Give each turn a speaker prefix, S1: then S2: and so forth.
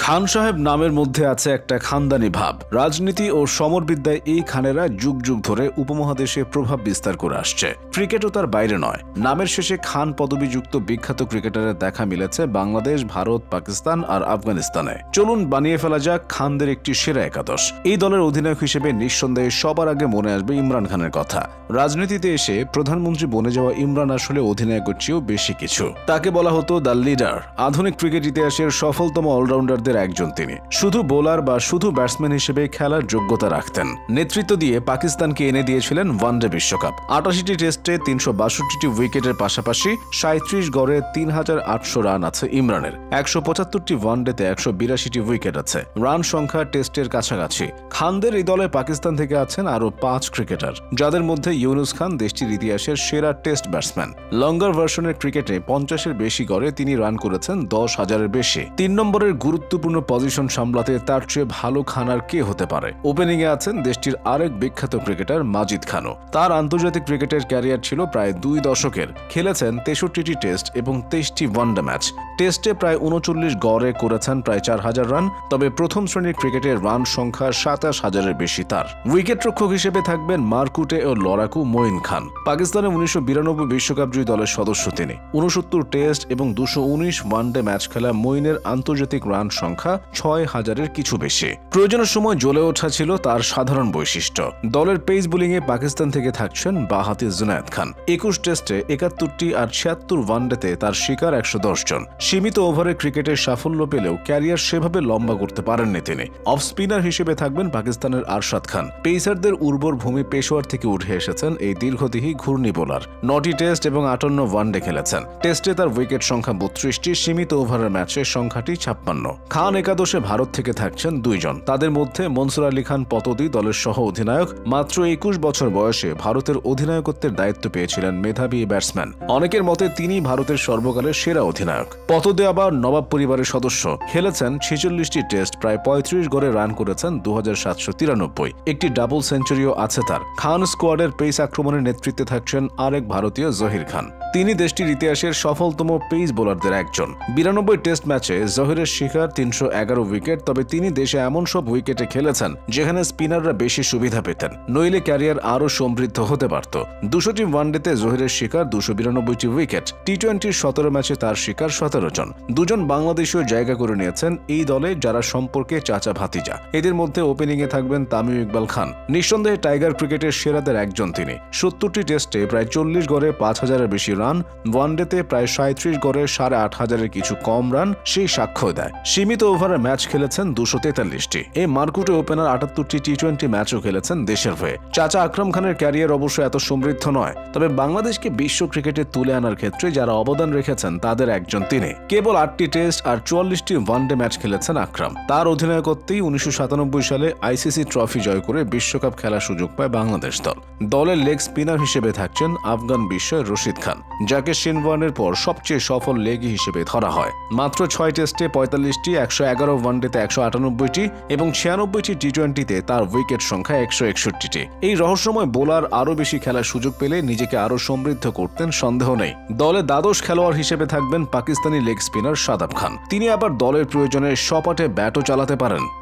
S1: খান সাহেব নামের মধ্যে আছে একটা খানদানি ভাব। রাজনীতি ও সমরবিদ্যায় এই খানেরা যুগ যুগ ধরে উপমহাদেশে প্রভাব বিস্তার করে আসছে। ক্রিকেটও তার বাইরে নয়। নামের শেষে খান পদবিযুক্ত বিখ্যাত ক্রিকেটারের দেখা মিলেছে বাংলাদেশ, ভারত, পাকিস্তান আর আফগানিস্তানে। চলুন বানিয়ে ফেলা যাক খানদের একটি সেরা একাদশ। এই দলের অধিনায়ক হিসেবে নিঃসন্দেহে সবার আগে মনে আসবে ইমরান খানের কথা। রাজনীতিতে এসে প্রধানমন্ত্রী বনে যাওয়া ইমরান আসলে অধিনায়কের চেয়েও বেশি কিছু। তাকে বলা হতো দ্য লিডার। আধুনিক ক্রিকেট ইতিহাসের সফলতম অলরাউন্ডার একজন তিনি। শুধু বোলার বা শুধু ব্যাটসম্যান হিসেবে খেলার যোগ্যতা রাখতেন। নেতৃত্ব দিয়ে পাকিস্তানকে এনে দিয়েছিলেন ওয়ানডে বিশ্বকাপ। ৮৮টি টেস্টে ৩৬২টি উইকেটের পাশাপাশি ৩৭ গড়ে ৩৮০০ রান আছে ইমরানের। ১৭৫টি ওয়ানডেতে ১৮২টি উইকেট আছে। রান সংখ্যা টেস্টের কাছাকাছি। খানদের এই দলে পাকিস্তান থেকে আছেন আরও ৫ ক্রিকেটার, যাদের মধ্যে ইউনুস খান দেশটির ইতিহাসের সেরা টেস্ট ব্যাটসম্যান। লঙ্গার ভার্সনের ক্রিকেটে ৫০-এর বেশি গড়ে তিনি রান করেছেন ১০,০০০-এর বেশি। ৩ নম্বরের গুরুত্বপূর্ণ পজিশন সামলাতে তার চেয়ে ভালো খান আর কে হতে পারে। ওপেনিং এ আছেন দেশটির আরেক বিখ্যাত ক্রিকেটার মাজিদ খানও। তার আন্তর্জাতিক ক্রিকেটের ক্যারিয়ার ছিল প্রায় ২ দশকের। খেলেছেন ৬৩টি টেস্ট এবং ২৩টি ওয়ানডে ম্যাচ। টেস্টে প্রায় ৩৯ গড়ে করেছেন প্রায় ৪,০০০ রান। তবে প্রথম শ্রেণীর ক্রিকেটের রান সংখ্যা ২৭,০০০-এর বেশি তার। উইকেট রক্ষক হিসেবে থাকবেন মারকুটে ও লড়াকু মঈন খান। পাকিস্তানের ১৯৯২ বিশ্বকাপ জয়ী দলের সদস্য তিনি। ৬৯ টেস্ট এবং ২১৯ ওয়ানডে ম্যাচ খেলা মঈনের আন্তর্জাতিক রান সংখ্যা ৬,০০০-এর কিছু বেশি। প্রয়োজনের সময় জ্বলে ওঠা ছিল তার সাধারণ বৈশিষ্ট্য। দলের পেস বোলিংয়ে পাকিস্তান থেকে থাকছেন বাঁহাতি জুনায়েদ খান। ২১ টেস্টে ৭১টি আর ৭৬ ওয়ানডেতে তার শিকার ১১০ জন। সীমিত ওভারে ক্রিকেটের সাফল্য পেলেও ক্যারিয়ার সেভাবে লম্বা করতে পারেননি তিনি। অফ স্পিনার হিসেবে থাকবেন পাকিস্তানের আরশাদ খান। পেসারদের উর্বর ভূমি পেশোয়ার থেকে উঠে এসেছেন এই দীর্ঘদেহী ঘূর্ণি বোলার। ৯টি টেস্ট এবং ৫৮ ওয়ানডে খেলেছেন। টেস্টে তার উইকেট সংখ্যা ৩২টি, সীমিত ওভারের ম্যাচের সংখ্যাটি ৫৬। খান একাদশে ভারত থেকে থাকছেন ২ জন। তাদের মধ্যে মনসুর আলী খান পতদি দলের সহ অধিনায়ক। মাত্র ২১ বছর বয়সে ভারতের অধিনায়কত্বের দায়িত্ব পেয়েছিলেন মেধাবী ব্যাটসম্যান। অনেকের মতে তিনি ভারতের সর্বকালের সেরা অধিনায়ক। পতদি আবার নবাব পরিবারের সদস্য। খেলেছেন ৪৬টি টেস্ট, প্রায় ৩৫ গড়ে রান করেছেন ২৭৯৩। একটি ডাবল সেঞ্চুরিও আছে তার। খান স্কোয়াডের পেস আক্রমণের নেতৃত্বে থাকছেন আরেক ভারতীয় জহির খান। তিনি দেশটির ইতিহাসের সফলতম পেস বোলারদের একজন। ৯২ টেস্ট ম্যাচে জহিরের শিকার ৩১১ উইকেট। তবে তিনি দেশে এমন সব উইকেটে খেলেছেন যেখানে স্পিনাররা বেশি সুবিধা পেতেন, নইলে ক্যারিয়ার আরও সমৃদ্ধ হতে পারত। ২০০টি ওয়ানডেতে জহিরের শিকার ২৯২টি উইকেট। টি-২০-র ১৭ ম্যাচে তার শিকার ১৭ জন। ২ জন বাংলাদেশীয় জায়গা করে নিয়েছেন এই দলে, যারা সম্পর্কে চাচা ভাতিজা। এদের মধ্যে ওপেনিংয়ে থাকবেন তামিম ইকবাল খান। নিঃসন্দেহে টাইগার ক্রিকেটের সেরাদের একজন তিনি। ৭০টি টেস্টে প্রায় ৪০ গড়ে ৫,০০০-এর বেশি রান, ওয়ানডেতে প্রায় ৩৭ গড়ে ৮,৫০০-এর কিছু কম রান সেই সাক্ষ্য দেয়। সীমিত ওভারের ম্যাচ খেলেছেন ২৪৩টি। এই মারকুটে ওপেনার ৭৮টি টি-২০ ম্যাচও খেলেছেন দেশের হয়ে। চাচা আকরাম খানের ক্যারিয়ার অবশ্য এত সমৃদ্ধ নয়, তবে বাংলাদেশকে বিশ্ব ক্রিকেটে তুলে আনার ক্ষেত্রে যারা অবদান রেখেছেন তাদের একজন তিনি। কেবল ৮টি টেস্ট আর ৪৪টি ওয়ানডে ম্যাচ খেলেছেন আকরাম। তার অধিনায়কত্বেই ১৯৯৭ সালে আইসিসি ট্রফি জয় করে বিশ্বকাপ খেলার সুযোগ পায় বাংলাদেশ দল। দলের লেগ স্পিনার হিসেবে থাকছেন আফগান বিস্ময় রশিদ খান, যাকে শেনওয়ার্নের পর সবচেয়ে সফল লেগি হিসেবে ধরা হয়। মাত্র ৬ টেস্টে ৪৫টি, ১১১ ওয়ানডেতে ১৯৮টি এবং ৯৬টি টি-২০-তে তার উইকেট সংখ্যা ১৬১টি। এই রহস্যময় বোলার আরও বেশি খেলার সুযোগ পেলে নিজেকে আরও সমৃদ্ধ করতেন, সন্দেহ নেই। দলে দ্বাদশ খেলোয়াড় হিসেবে থাকবেন পাকিস্তানি লেগ স্পিনার শাদাব খান। তিনি আবার দলের প্রয়োজনে সপাটে ব্যাটও চালাতে পারেন।